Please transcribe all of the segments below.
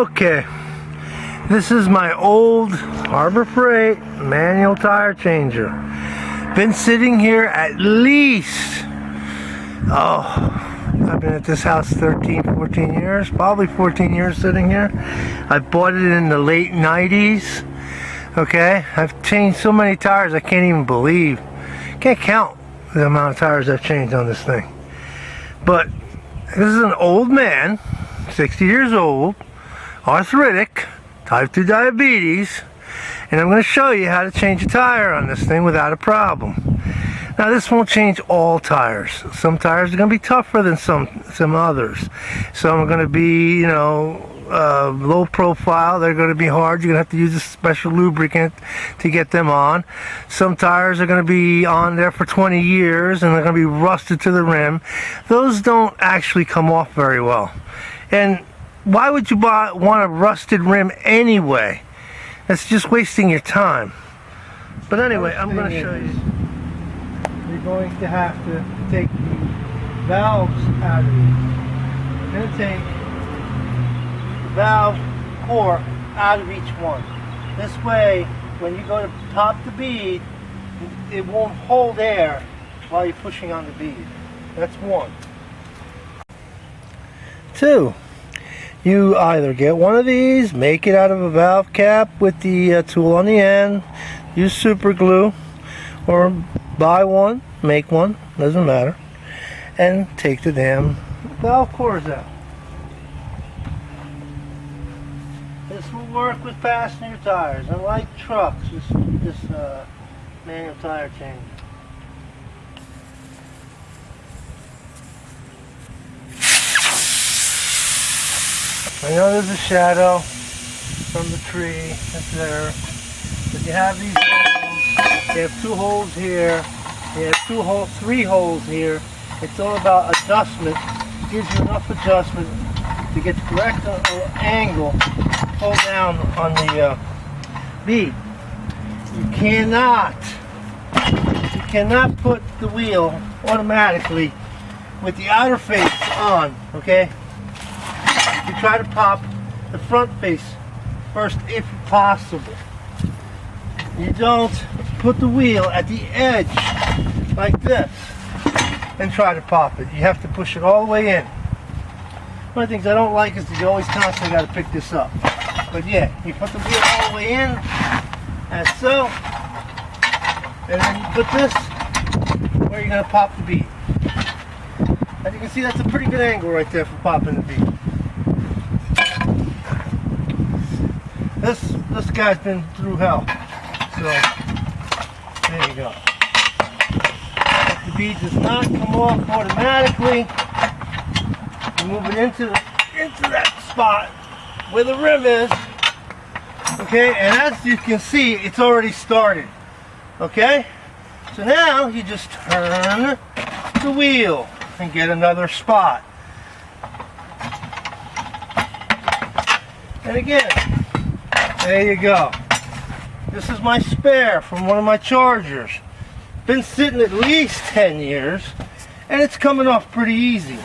Okay, this is my old Harbor Freight manual tire changer. Been sitting here at least, I've been at this house 13, 14 years, probably 14 years sitting here. I bought it in the late 90s. Okay, I've changed so many tires I can't even believe. Can't count the amount of tires I've changed on this thing. But this is an old man, 60 years old, arthritic, type 2 diabetes, and I'm going to show you how to change a tire on this thing without a problem. Now this won't change all tires. Some tires are going to be tougher than some others. Some are going to be, low profile. They're going to be hard. You're going to have to use a special lubricant to get them on. Some tires are going to be on there for 20 years and they're going to be rusted to the rim. Those don't actually come off very well. And why would you want a rusted rim anyway? That's just wasting your time. But anyway, I'm going to show you. You're going to have to take the valves out of these. You're going to take the valve core out of each one. This way, when you go to pop the bead, it won't hold air while you're pushing on the bead. That's one. Two, you either get one of these, make it out of a valve cap with the tool on the end, use super glue, or buy one, make one, doesn't matter, and take the damn valve cores out. This will work with passenger tires. Unlike trucks, this manual tire changer. I know there's a shadow from the tree that's there, but you have these holes. You have two holes here. You have three holes here. It's all about adjustment. It gives you enough adjustment to get the correct angle to pull down on the bead. You cannot put the wheel automatically with the outer face on, okay? You try to pop the front face first if possible. You don't put the wheel at the edge like this and try to pop it. You have to push it all the way in. One of the things I don't like is that you always constantly got to pick this up. But yeah, you put the wheel all the way in, as so, and then you put this where you're going to pop the bead. As you can see, that's a pretty good angle right there for popping the bead. This guy's been through hell, so there you go. If the bead does not come off automatically, you move it into that spot where the rim is, okay? And as you can see, it's already started, okay? So now you just turn the wheel and get another spot. And again, there you go. This is my spare from one of my chargers. Been sitting at least 10 years, and it's coming off pretty easy.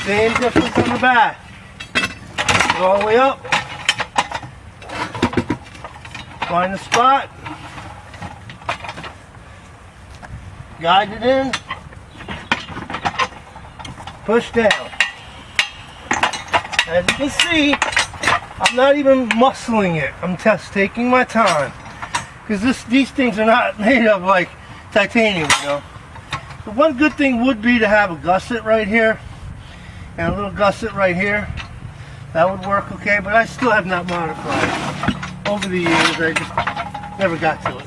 Same difference on the back. Push it all the way up. Find the spot. Guide it in. Push down. As you can see, I'm not even muscling it. I'm just taking my time. Because these things are not made of like titanium, you know. So one good thing would be to have a gusset right here. And a little gusset right here. That would work okay, but I still have not modified it. Over the years, I just never got to it.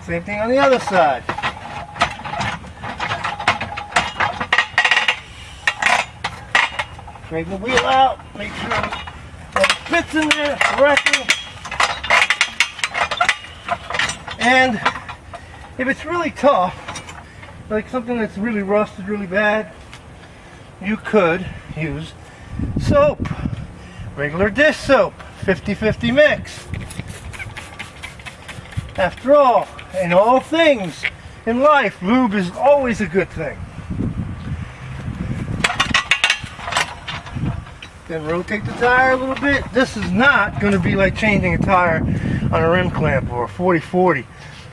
Same thing on the other side. Straighten the wheel out, make sure that it fits in there correctly. And if it's really tough, like something that's really rusted really bad, you could use soap. Regular dish soap, 50-50 mix. After all, in all things in life, lube is always a good thing. Then rotate the tire a little bit. This is not going to be like changing a tire on a rim clamp or a 40-40.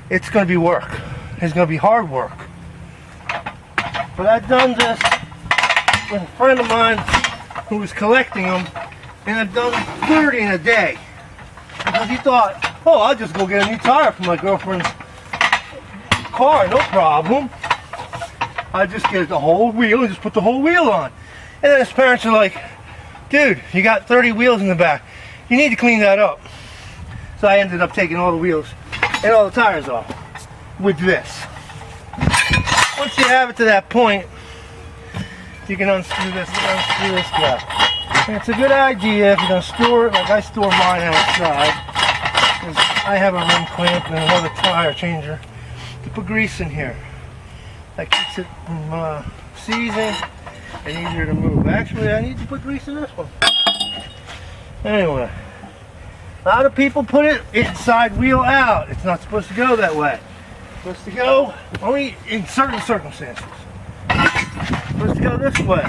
It's going to be work. It's going to be hard work. But I've done this with a friend of mine who was collecting them, and I've done 30 in a day. Because he thought, oh, I'll just go get a new tire for my girlfriend's car, no problem. I just get the whole wheel and just put the whole wheel on. And then his parents are like, dude, you got 30 wheels in the back. You need to clean that up. So I ended up taking all the wheels and all the tires off with this. Once you have it to that point, you can unscrew this guy. And it's a good idea if you're going to store it, like I store mine outside. I have a rim clamp and another tire changer to put grease in here. That keeps it from seizing and easier to move. Actually, I need to put grease in this one. Anyway, a lot of people put it inside wheel out. It's not supposed to go that way. It's supposed to go only in certain circumstances. It's supposed to go this way.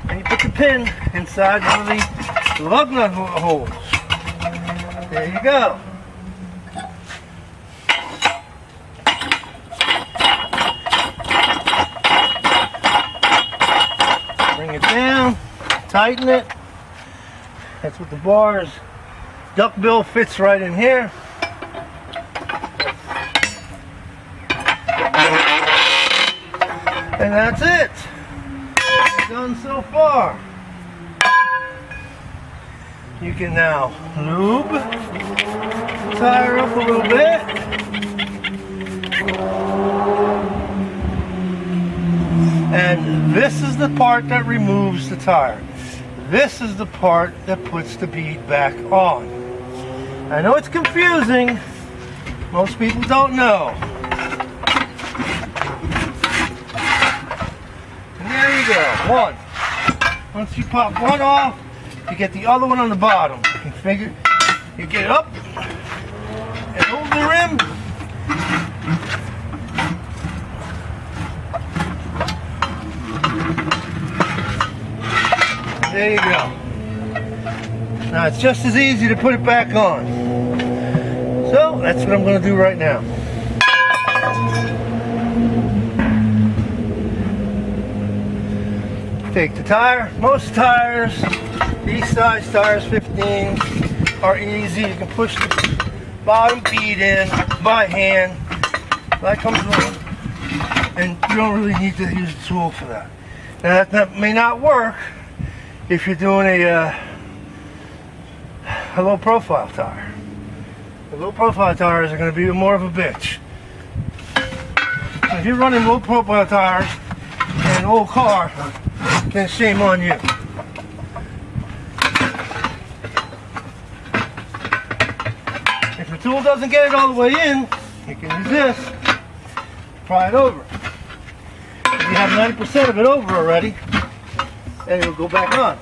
And you put the pin inside one of the lug nut holes. There you go. Bring it down, tighten it. That's what the bars. Duckbill fits right in here. And that's it. Done so far. You can now lube the tire up a little bit. And this is the part that removes the tire. This is the part that puts the bead back on. I know it's confusing. Most people don't know. And there you go, one. Once you pop one off, you get the other one on the bottom. You figure, you get it up and over the rim. There you go. Now it's just as easy to put it back on. So that's what I'm going to do right now. Take the tire. Most tires, these size tires, 15, are easy. You can push the bottom bead in by hand. That comes on, and you don't really need to use a tool for that. Now that may not work if you're doing a low profile tire. The low profile tires are going to be more of a bitch. If you're running low profile tires in an old car, then shame on you. If the tool doesn't get it all the way in, you can use this, pry it over. If you have 90% of it over already, then it'll go back on.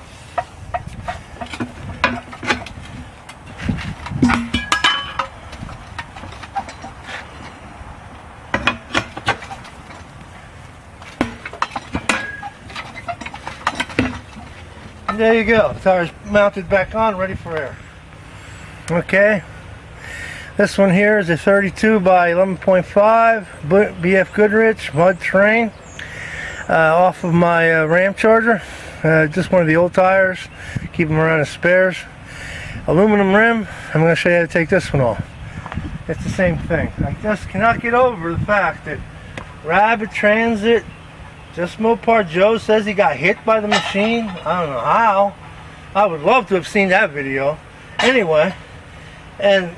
And there you go. The tire's mounted back on, ready for air. Okay. This one here is a 32 by 11.5 BF Goodrich mud terrain off of my Ram Charger. Just one of the old tires. Keep them around as spares. Aluminum rim. I'm going to show you how to take this one off. It's the same thing. I just cannot get over the fact that Rapid Transit, just Mopar Joe says he got hit by the machine. I don't know how. I would love to have seen that video. Anyway, and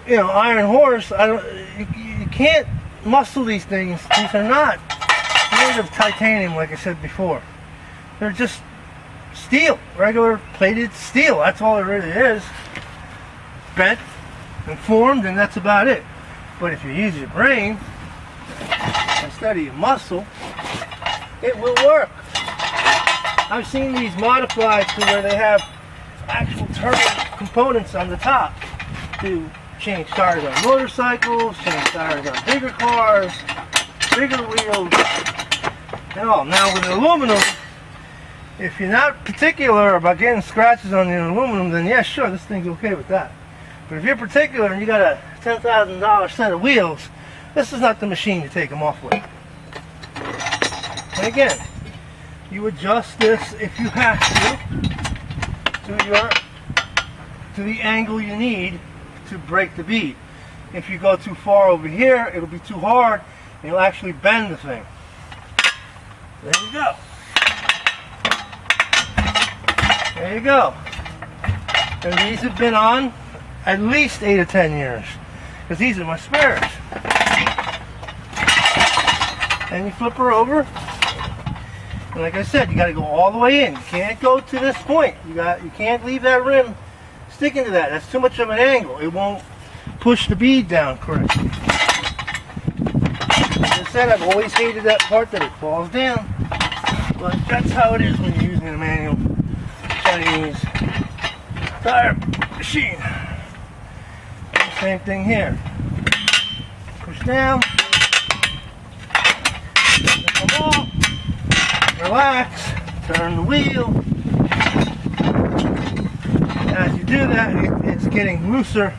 you know, Iron Horse, you can't muscle these things. These are not made of titanium, like I said before. They're just steel, regular plated steel. That's all it really is. Bent and formed, and that's about it. But if you use your brain instead of your muscle, it will work. I've seen these modified to where they have actual turbo components on the top to change tires on motorcycles, change tires on bigger cars, bigger wheels, and all. Now with aluminum, If you're not particular about getting scratches on the aluminum, then yeah, sure, this thing's okay with that. But if you're particular and you got a $10,000 set of wheels, this is not the machine to take them off with. And again, you adjust this if you have to the angle you need to break the bead. If you go too far over here, it'll be too hard and you'll actually bend the thing. There you go. There you go. And these have been on at least 8 or 10 years, because these are my spares. And you flip her over, and like I said, you got to go all the way in. You can't go to this point. You can't leave that rim sticking to that. That's too much of an angle. It won't push the bead down correctly. As I said, I've always hated that part that it falls down, but that's how it is when you're using a manual Chinese tire machine. Same thing here. Push down. Come off. Relax. Turn the wheel. As you do that, it's getting looser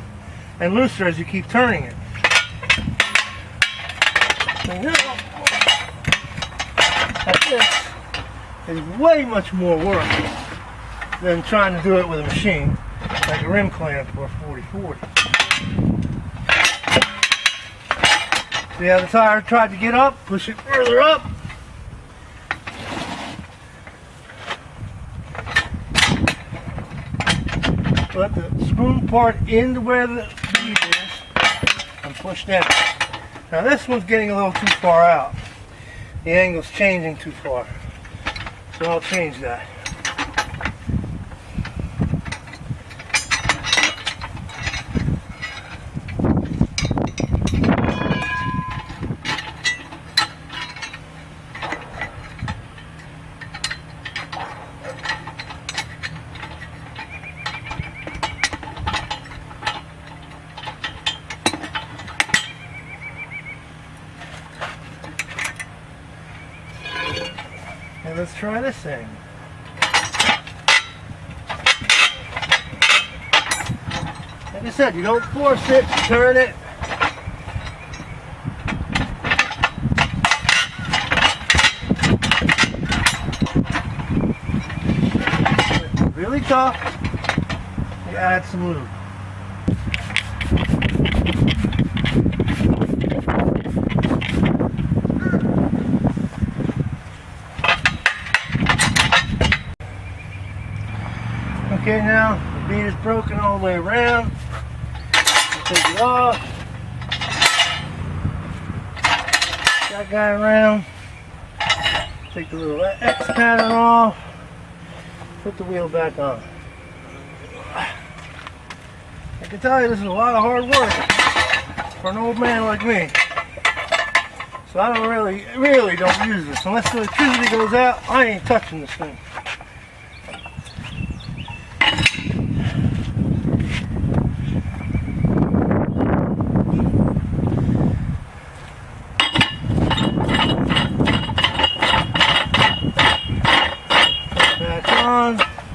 and looser as you keep turning it. So now, this is way much more work than trying to do it with a machine like a rim clamp or a 40-40. See how the tire tried to get up? Push it further up. Put the screw part into where the bead is and push down. Now this one's getting a little too far out. The angle's changing too far. So I'll change that. And let's try this thing. Like I said, you don't force it, turn it. If it's really tough, you add some lube. Okay, now the bead is broken all the way around. Take it off. That guy around. Take the little X pattern off. Put the wheel back on. I can tell you this is a lot of hard work for an old man like me. So I don't really don't use this. Unless the electricity goes out, I ain't touching this thing.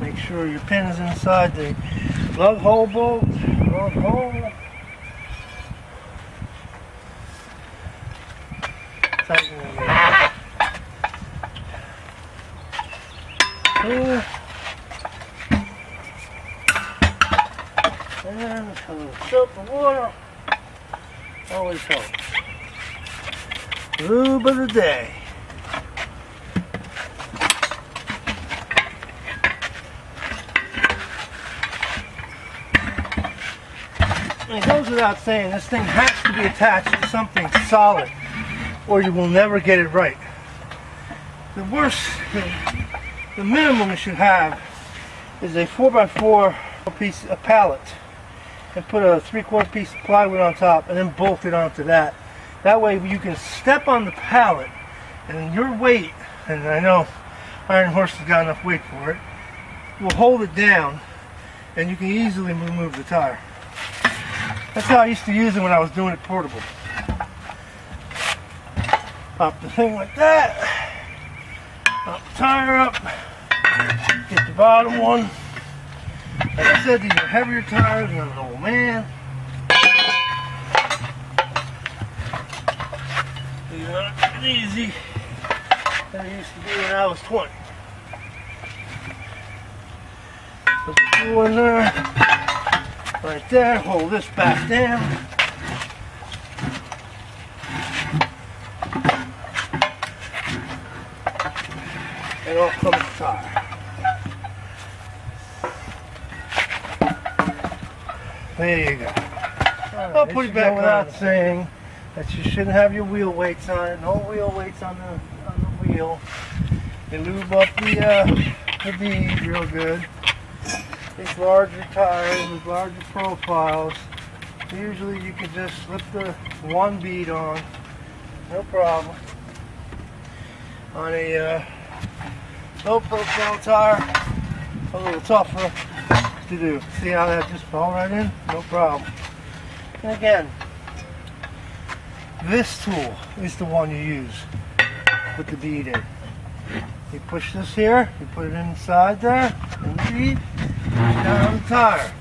Make sure your pin is inside the lug hole bolt. Lug hole. Tighten it up. And soap and water always helps. Lube of the day. And it goes without saying, this thing has to be attached to something solid or you will never get it right. The worst, the minimum you should have is a 4x4 piece of pallet and put a 3/4 piece of plywood on top and then bolt it onto that. That way you can step on the pallet and your weight, and I know Iron Horse has got enough weight for it, will hold it down and you can easily remove the tire. That's how I used to use it when I was doing it portable. Pop the thing like that, pop the tire up, Get the bottom one. Like I said, these are heavier tires than an old man. These are not as easy as they used to be when I was 20. Put the tool in there, right there, hold this back down. And off comes the tire. There you go. I'll put it back without saying that you shouldn't have your wheel weights on it. No wheel weights on the wheel. You lube up the bead real good. These larger tires with larger profiles, usually you can just slip the one bead on, no problem. On a low profile tire, a little tougher to do. See how that just fell right in? No problem. And again, this tool is the one you use with the bead in. You push this here, you put it inside there, in the bead, down on the tire.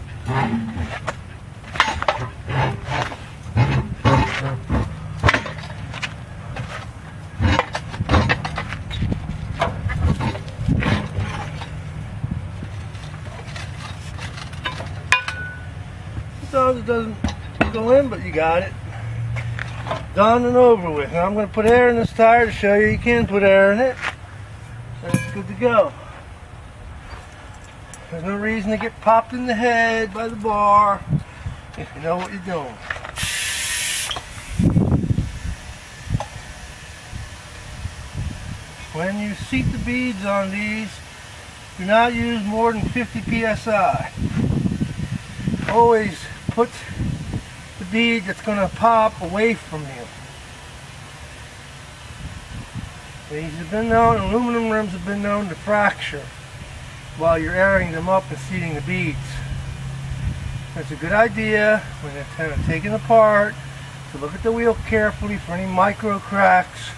Sometimes it doesn't go in, but you got it. Done and over with. Now I'm going to put air in this tire to show you can put air in it. And it's good to go. There's no reason to get popped in the head by the bar if you know what you're doing. When you seat the beads on these, do not use more than 50 psi. Always put the bead that's going to pop away from you. These have been known, aluminum rims have been known to fracture while you're airing them up and seating the beads. It's a good idea when it's kind of taken apart to look at the wheel carefully for any micro cracks,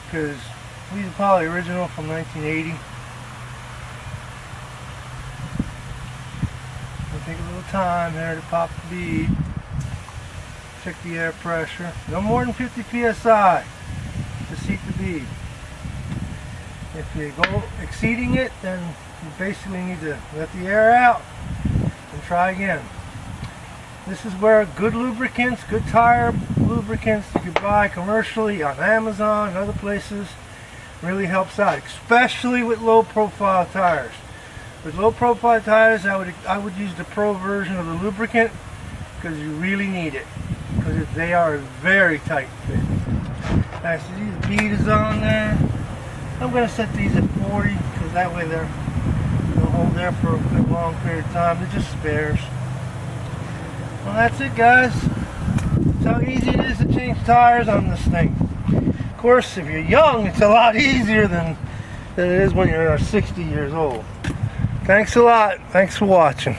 because these are probably original from 1980. We'll take a little time there to pop the bead. Check the air pressure. No more than 50 psi to seat the bead. If you go exceeding it, then you basically need to let the air out and try again. This is where good lubricants, good tire lubricants you can buy commercially on Amazon and other places really helps out, especially with low profile tires. With low profile tires, I would use the Pro version of the lubricant because you really need it, because they are a very tight fit. Alright, so these bead is on there. I'm going to set these at 40 because that way they'll hold there for a good long period of time. They're just spares. Well, that's it, guys. That's how easy it is to change tires on this thing. Of course, if you're young, it's a lot easier than it is when you're 60 years old. Thanks a lot. Thanks for watching.